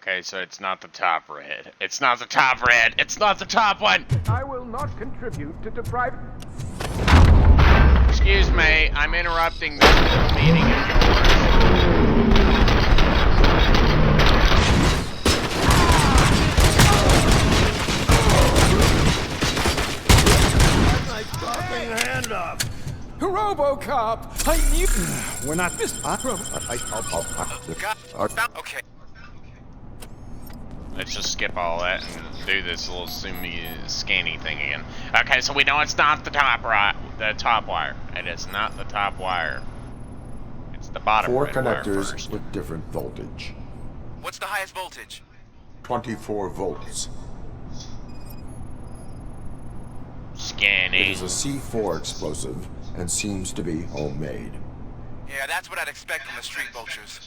Okay, so it's not the top red. It's not the top red. It's not the top one. I will not contribute to deprive. Excuse me, I'm interrupting this little meeting of yours. My fucking hand up. RoboCop! I knew. We're not this. Okay. Let's just skip all that and do this little scanny thing again. Okay, so we know it's not the top wire. It is not the top wire. It's the bottom Four red wire connectors first. with different voltage. What's the highest voltage? 24 volts. Scanning. It is a C4 explosive and seems to be homemade. Yeah, that's what I'd expect from the street vultures.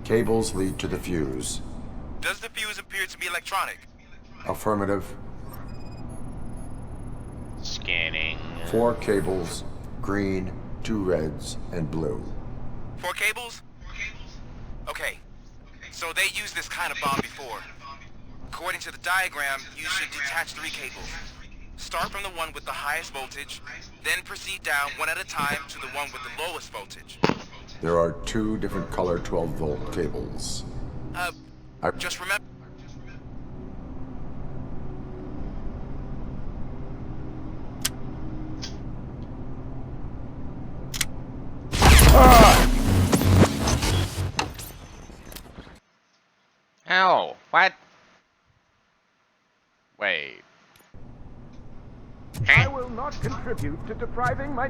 Cables lead to the fuse. Does the fuse appear to be electronic? Affirmative. Scanning. 4 cables, green, 2 reds, and blue. 4 cables? Okay. So they used this kind of bomb before. According to the diagram, you should detach 3 cables. Start from the one with the highest voltage, then proceed down one at a time to the one with the lowest voltage. There are 2 different color 12-volt cables. Just remember... Ow! What? Wait. I will not contribute to depriving my.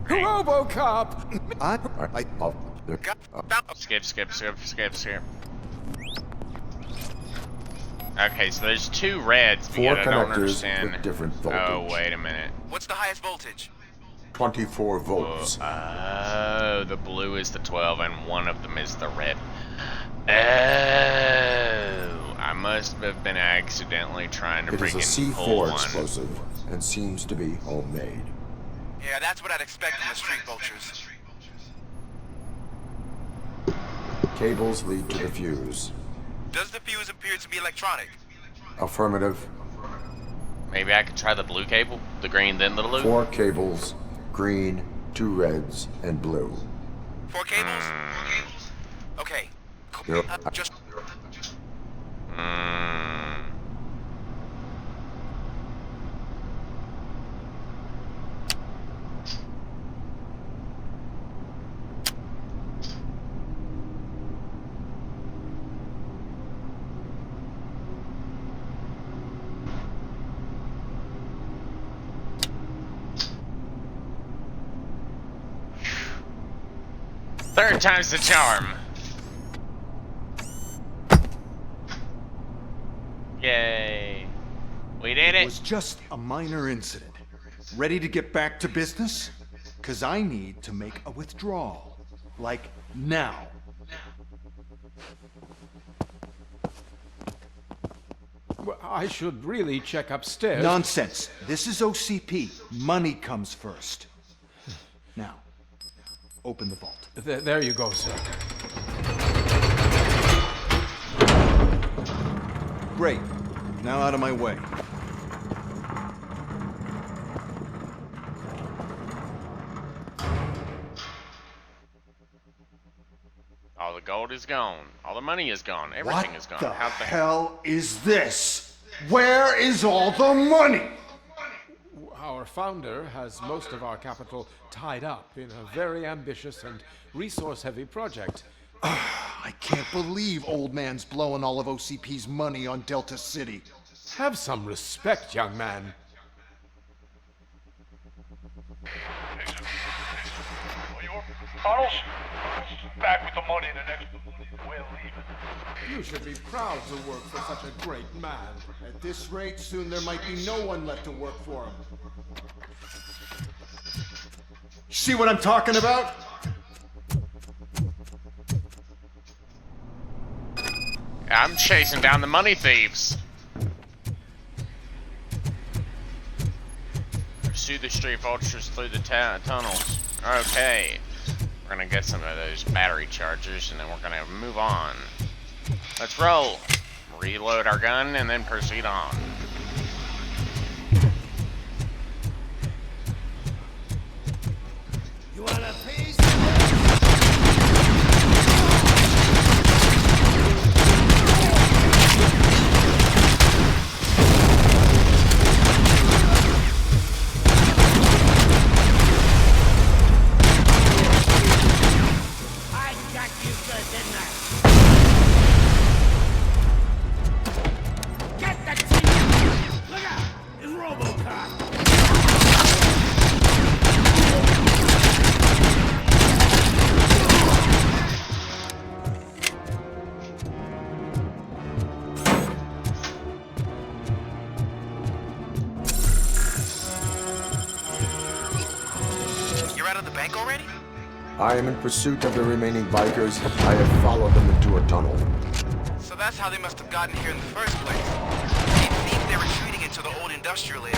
RoboCop! Skip. Okay, so there's 2 reds, but 4 yet I don't connectors understand. with different voltage. Oh, wait a minute. What's the highest voltage? 24 volts. Oh, the blue is the 12 and one of them is the red. Oh, I must have been accidentally trying to It bring is a in pull C4 one. explosive and seems to be homemade. Yeah, that's what I'd expect from the street vultures. Cables lead to the fuse. Does the fuse appear to be electronic? Affirmative. Maybe I could try the blue cable, the green, then the blue. 4 cables, green, 2 reds, and blue. 4 cables? Okay. Just... Third time's the charm. Yay. We did It it. was just a minor incident. Ready to get back to business? 'Cause I need to make a withdrawal. Like now. Well, I should really check upstairs. Nonsense. This is OCP. Money comes first. Now, open the vault. There you go, sir. Great. Now out of my way. All the gold is gone. All the money is gone. Everything is gone. What the How the hell is this? Where is all the money? Our founder has most of our capital tied up in a very ambitious and resource-heavy project. I can't believe old man's blowing all of OCP's money on Delta City. Have some respect, young man. Tunnels? Back with the money in the next... We're leaving. You should be proud to work for such a great man. At this rate, soon there might be no one left to work for him. See what I'm talking about? I'm chasing down the money thieves. Pursue the street vultures through the tunnels. Okay. We're gonna get some of those battery chargers and then we're gonna move on. Let's roll. Reload our gun and then proceed on. You want a piece? I got you good, didn't I? Get that thing! Look out! It's RoboCop! You're out of the bank already? I am in pursuit of the remaining bikers. I have followed them into a tunnel. So that's how they must have gotten here in the first place. It seems they're retreating into the old industrial area.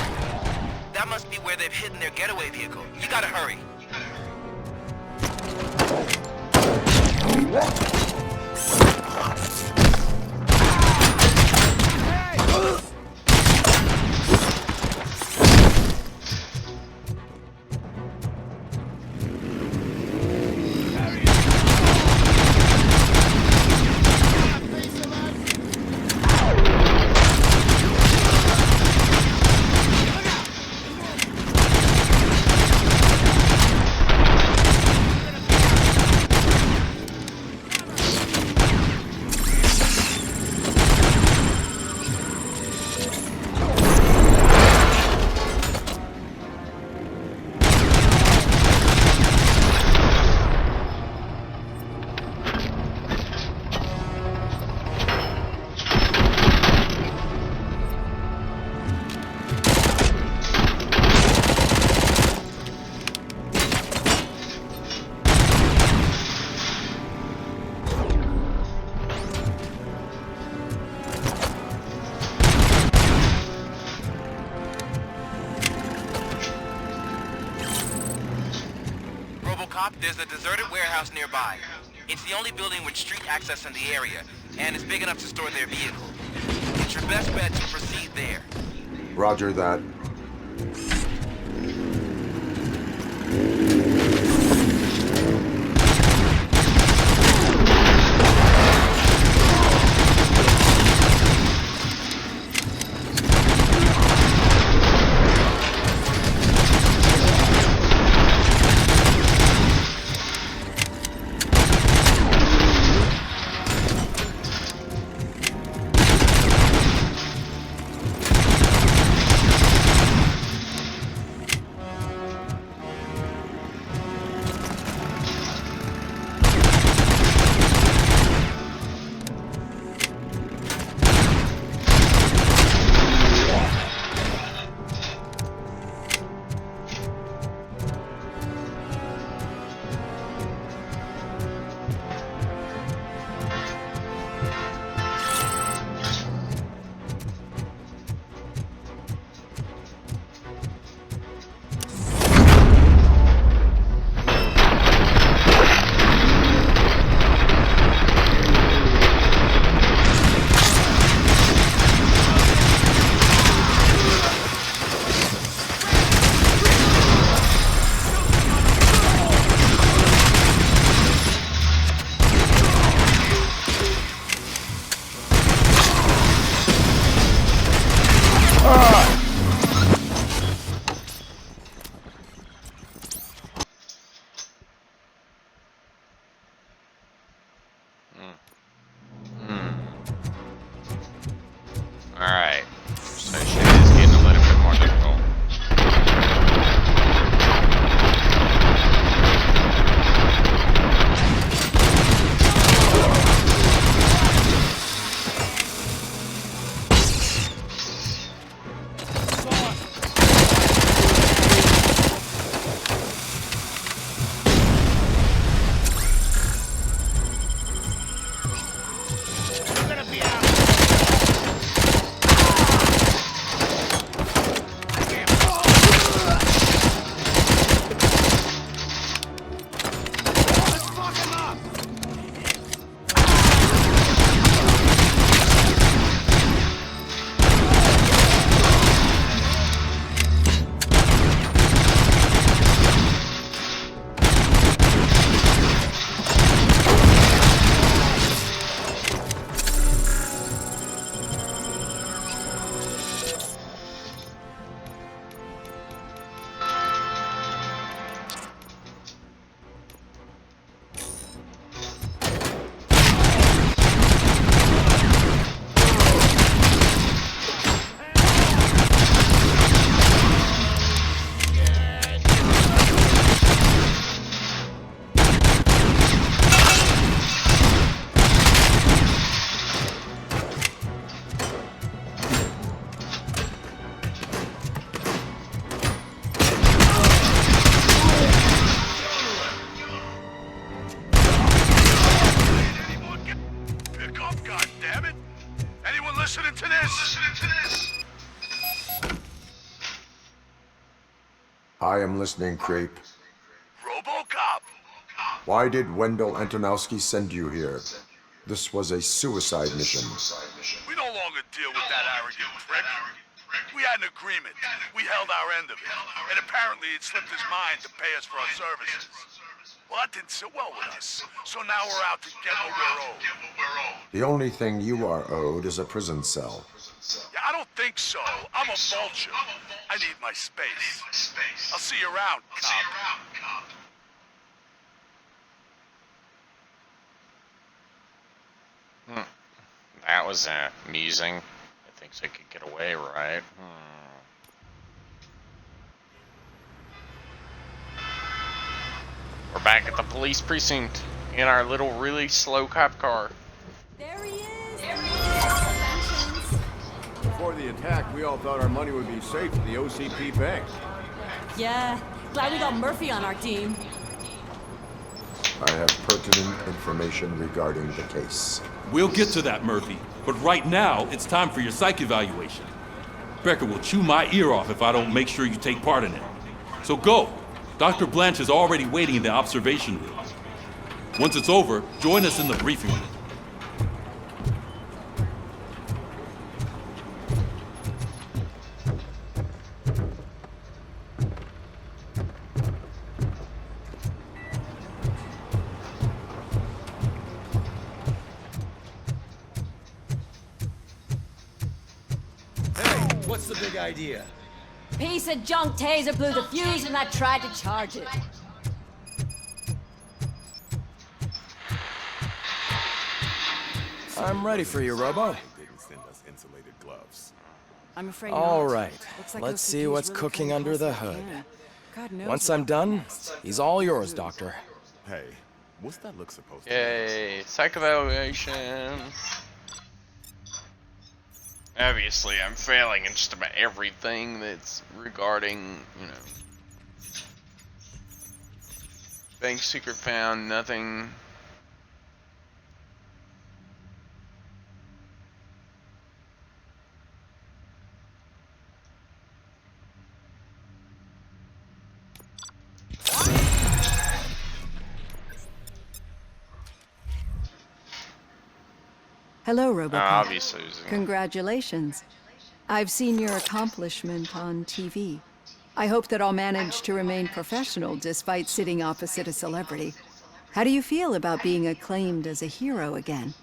That must be where they've hidden their getaway vehicle. You gotta hurry. RoboCop, there's a deserted warehouse nearby. It's the only building with street access in the area, and it's big enough to store their vehicle. It's your best bet to proceed there. Roger that. I am listening, creep. RoboCop! Why did Wendell Antonowski send you here? This was a suicide mission. We no longer deal with that arrogant prick. We had an agreement. We held our end of it. And apparently it slipped his mind to pay us for our services. Well, that didn't sit well with us. So now we're out to get what we're owed. The only thing you are owed is a prison cell. Yeah, I don't think so. I'm a vulture. I need my space. I'll see you around, cop. That was amusing. I think they could get away, right? We're back at the police precinct in our little really slow cop car. There he is! Before the attack, we all thought our money would be safe at the OCP bank. Yeah, glad we got Murphy on our team. I have pertinent information regarding the case. We'll get to that, Murphy. But right now, it's time for your psych evaluation. Becker will chew my ear off if I don't make sure you take part in it. So go. Dr. Blanche is already waiting in the observation room. Once it's over, join us in the briefing room. What's the big idea? Piece of junk taser blew the fuse and I tried to charge it. I'm ready for you, Robo. I'm afraid All not. right, Looks like let's OCP see is what's really cooking playing under close the to hood. hand. God knows Once what I'm done, he's all yours, Doctor. Hey, what's that look supposed to Yay, psych evaluation. Obviously, I'm failing in just about everything that's regarding, you know. Bank secret found, nothing. Hello, RoboCop. Obviously, it was Congratulations. I've seen your accomplishment on TV. I hope that I'll manage to remain professional despite sitting opposite a celebrity. How do you feel about being acclaimed as a hero again?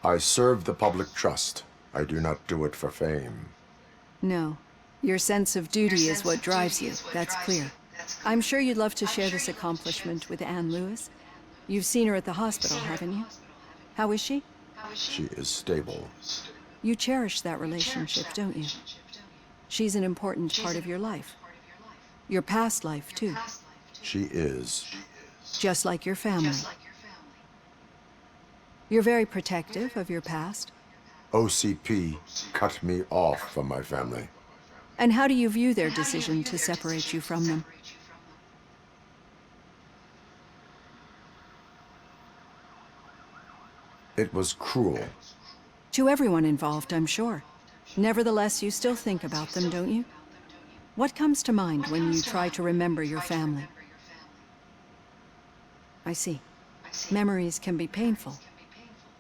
I serve the public trust. I do not do it for fame. No. Your sense of duty is what drives you, that's clear. I'm sure you'd love to share this accomplishment with Anne Lewis. You've seen her at the hospital, haven't you? How is she? She is stable. You cherish that relationship, don't you? She's an important part of your life. Your past life, too. She is. Just like your family. You're very protective of your past. OCP cut me off from my family. And how do you view their decision to separate you from them? It was cruel. To everyone involved, I'm sure. Nevertheless, you still think about them, don't you? What comes to mind when you try to remember your family? I see. Memories can be painful,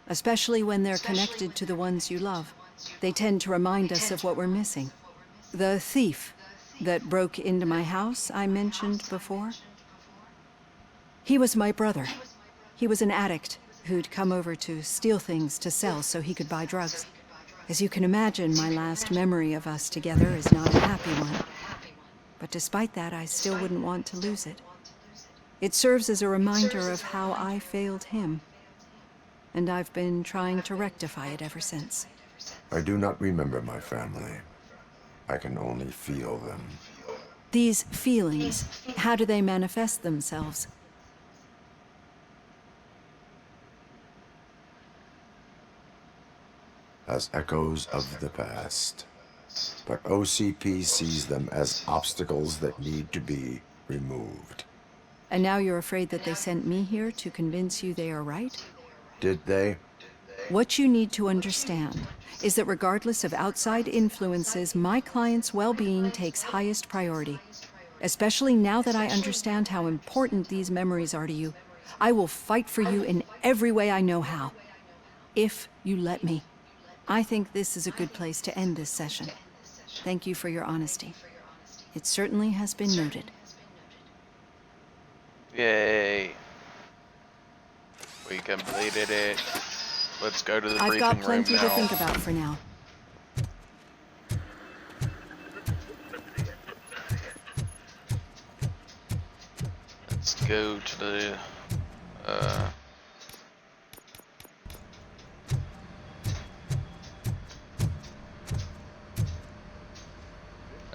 especially when they're connected to the ones you love. They tend to remind us of what we're missing. The thief that broke into my house I mentioned before? He was my brother. He was an addict who'd come over to steal things to sell so he could buy drugs. As you can imagine, my last memory of us together is not a happy one. But despite that, I still wouldn't want to lose it. It serves as a reminder of how I failed him. And I've been trying to rectify it ever since. I do not remember my family. I can only feel them. These feelings, how do they manifest themselves? As echoes of the past. But OCP sees them as obstacles that need to be removed. And now you're afraid that they sent me here to convince you they are right? Did they? What you need to understand is that regardless of outside influences, my client's well-being takes highest priority. Especially now that I understand how important these memories are to you, I will fight for you in every way I know how. If you let me. I think this is a good place to end this session. Thank you for your honesty. It certainly has been noted. Yay. We completed it. Let's go to the briefing room now. I've got plenty to think about for now. Let's go to the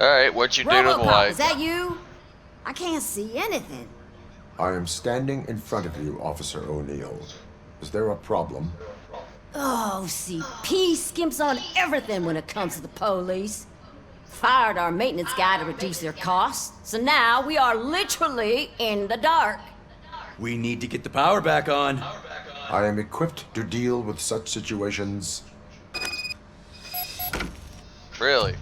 Alright, what you do to the RoboCop, light? is that you? I can't see anything. I am standing in front of you, Officer O'Neill. Is there a problem? Oh, CP skimps on everything when it comes to the police. Fired our maintenance guy to reduce their costs, so now we are literally in the dark. We need to get the power back on. I am equipped to deal with such situations. Really?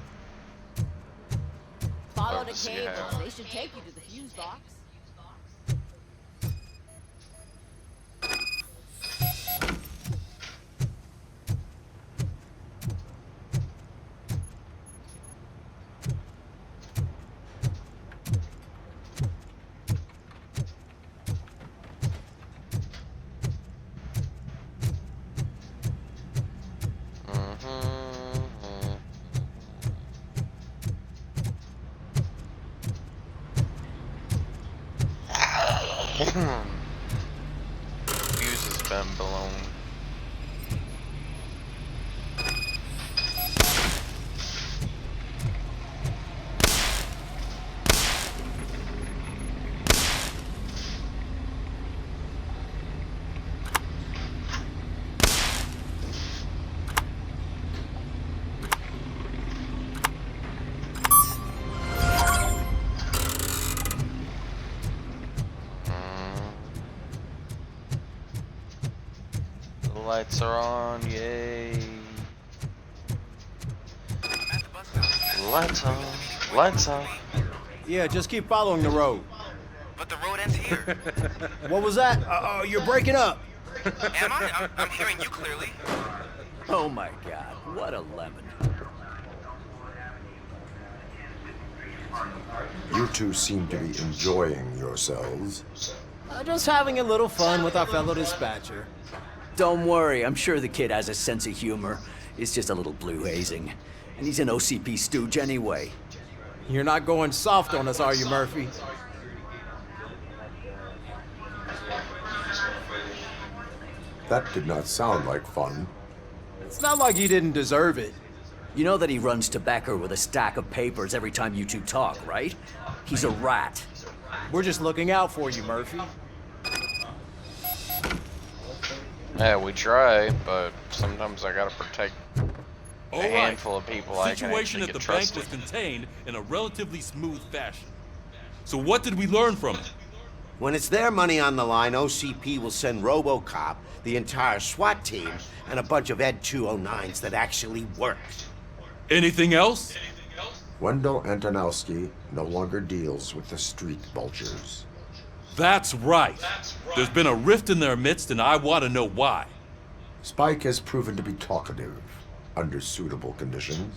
Follow the Let's see cables. how- They should take you to the fuse box. Fuse has been blown. Lights are on, yay. Lights on, lights on. Yeah, just keep following the road. But the road ends here. What was that? Oh, you're breaking up. Am I? I'm hearing you clearly. Oh my god, what a lemon. You two seem to be enjoying yourselves. Just having a little fun with our fellow dispatcher. Don't worry, I'm sure the kid has a sense of humor. It's just a little blue hazing. And he's an OCP stooge anyway. You're not going soft on us, are you, Murphy? That did not sound like fun. It's not like you didn't deserve it. You know that he runs tobacco with a stack of papers every time you two talk, right? He's a rat. We're just looking out for you, Murphy. Yeah, we try, but sometimes I gotta protect a handful of people I can Situation actually at get the bank trusted. was contained in a relatively smooth fashion. So what did we learn from it? When it's their money on the line, OCP will send RoboCop, the entire SWAT team, and a bunch of Ed 209s that actually work. Anything else? Wendell Antonowski no longer deals with the street vultures. That's right. There's been a rift in their midst, and I want to know why. Spike has proven to be talkative, under suitable conditions.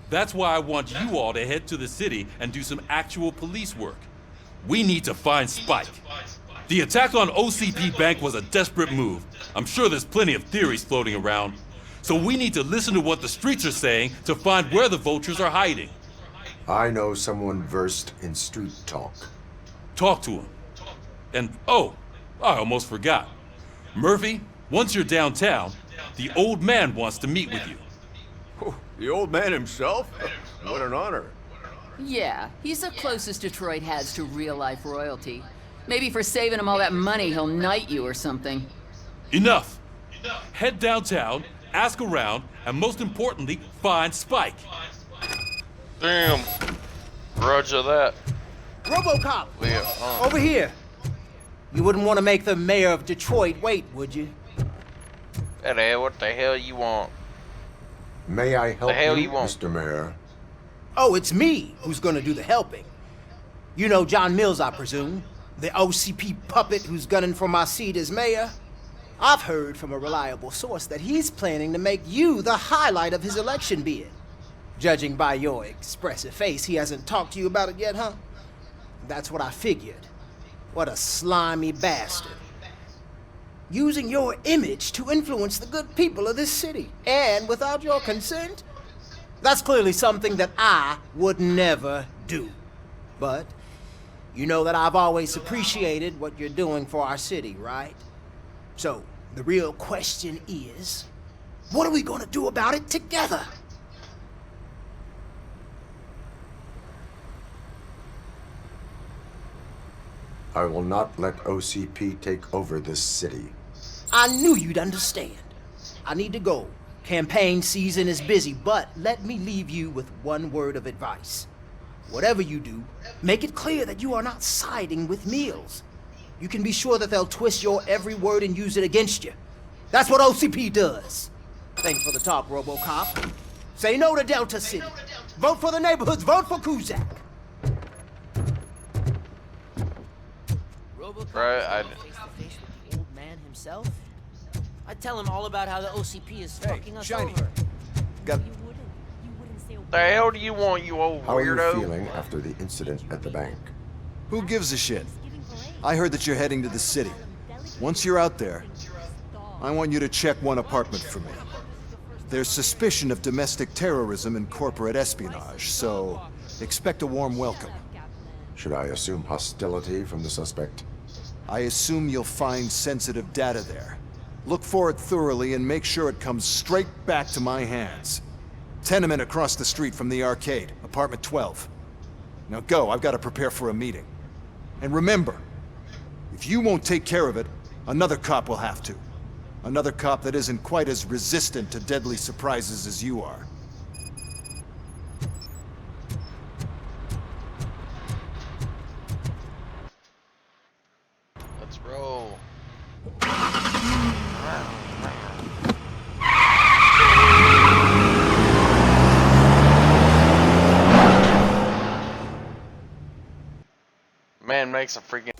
That's why I want you all to head to the city and do some actual police work. We need to find Spike. The attack on OCP Bank was a desperate move. I'm sure there's plenty of theories floating around. So we need to listen to what the streets are saying to find where the vultures are hiding. I know someone versed in street talk. Talk to him. And, oh, I almost forgot. Murphy, once you're downtown, the old man wants to meet with you. The old man himself? What an honor. Yeah, he's the closest Detroit has to real-life royalty. Maybe for saving him all that money, he'll knight you or something. Enough. Head downtown, ask around, and most importantly, find Spike. Damn. Roger that. RoboCop! Leah, Over here! You wouldn't want to make the mayor of Detroit wait, would you? What the hell you want? May I help The hell you, you want? Mr. Mayor? Oh, it's me who's gonna do the helping. You know John Mills, I presume? The OCP puppet who's gunning for my seat as mayor? I've heard from a reliable source that he's planning to make you the highlight of his election bid. Judging by your expressive face, he hasn't talked to you about it yet, huh? That's what I figured. What a slimy bastard. Using your image to influence the good people of this city, and without your consent? That's clearly something that I would never do. But you know that I've always appreciated what you're doing for our city, right? So, the real question is, what are we gonna do about it together? I will not let OCP take over this city. I knew you'd understand. I need to go. Campaign season is busy, but let me leave you with one word of advice. Whatever you do, make it clear that you are not siding with Mills. You can be sure that they'll twist your every word and use it against you. That's what OCP does. Thanks for the talk, RoboCop. Say no to Delta City. Vote for the neighborhoods. Vote for Kuzak. Right, Old man himself? I'd tell him all about how the OCP is fucking us Shiny. over. Got the hell do you want, you old How are you weirdo? feeling after the incident at the bank? Who gives a shit? I heard that you're heading to the city. Once you're out there, I want you to check one apartment for me. There's suspicion of domestic terrorism and corporate espionage, so expect a warm welcome. Should I assume hostility from the suspect? I assume you'll find sensitive data there. Look for it thoroughly and make sure it comes straight back to my hands. Tenement across the street from the arcade, apartment 12. Now go, I've got to prepare for a meeting. And remember, if you won't take care of it, another cop will have to. Another cop that isn't quite as resistant to deadly surprises as you are. Let's roll. Man makes a freaking